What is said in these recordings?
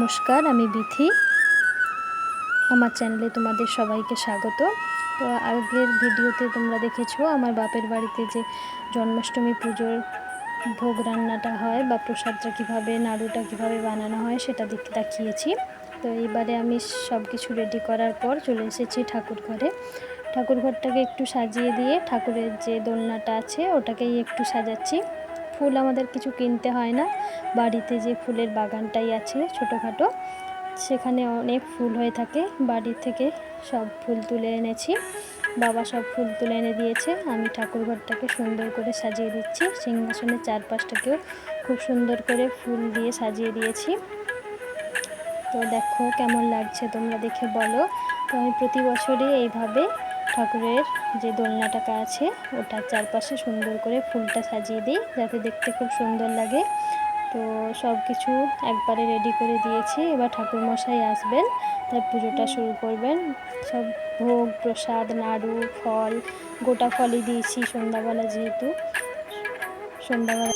নমস্কার, আমি বিথি। আমার চ্যানেলে তোমাদের সবাইকে স্বাগত। তো আগের ভিডিওতে তোমরা দেখেছো আমার বাপের বাড়িতে যে জন্মাষ্টমী পুজোর ভোগ রান্নাটা হয় বা প্রসাদটা কীভাবে, নাড়ুটা কীভাবে বানানো হয় সেটা দেখিয়েছি। তো এবারে আমি সব কিছু রেডি করার পর চলে এসেছি ঠাকুর ঘরে। ঠাকুর ঘরটাকে একটু সাজিয়ে দিয়ে ঠাকুরের যে দোলনাটা আছে ওটাকেই একটু সাজাচ্ছি। ফুল আমাদের কিছু কিনতে হয় না, বাড়িতে যে ফুলের বাগানটাই আছে ছোটোখাটো, সেখানে অনেক ফুল হয়ে থাকে। বাড়ি থেকে সব ফুল তুলে এনেছি, বাবা সব ফুল তুলে এনে দিয়েছে। আমি ঠাকুর ঘরটাকে সুন্দর করে সাজিয়ে দিচ্ছি। সিংহাসনের চারপাশটাকেও খুব সুন্দর করে ফুল দিয়ে সাজিয়ে দিয়েছি। তো দেখো কেমন লাগছে, তোমরা দেখে বলো। তো আমি প্রতি বছরই এইভাবে ঠাকুরের যে দোলনাটাকা আছে ওটার চারপাশে সুন্দর করে ফুলটা সাজিয়ে দিই, যাতে দেখতে খুব সুন্দর লাগে। তো সব কিছু একবারে রেডি করে দিয়েছি। এবার ঠাকুরমশাই আসবেন, তাই পুজোটা শুরু করবেন। সব ভোগ প্রসাদ, নাড়ু, ফল, গোটা ফলই দিয়েছি সন্ধ্যাবেলা, যেহেতু সন্ধ্যাবেলা।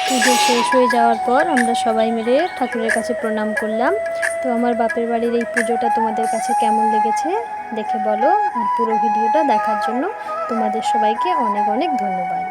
পুজো শেষ হয়ে যাওয়ার পর আমরা সবাই মিলে ঠাকুরের কাছে প্রণাম করলাম। তো আমার বাপের বাড়ির এই পুজোটা তোমাদের কাছে কেমন লেগেছে দেখে বলো। আর পুরো ভিডিওটা দেখার জন্য তোমাদের সবাইকে অনেক অনেক ধন্যবাদ।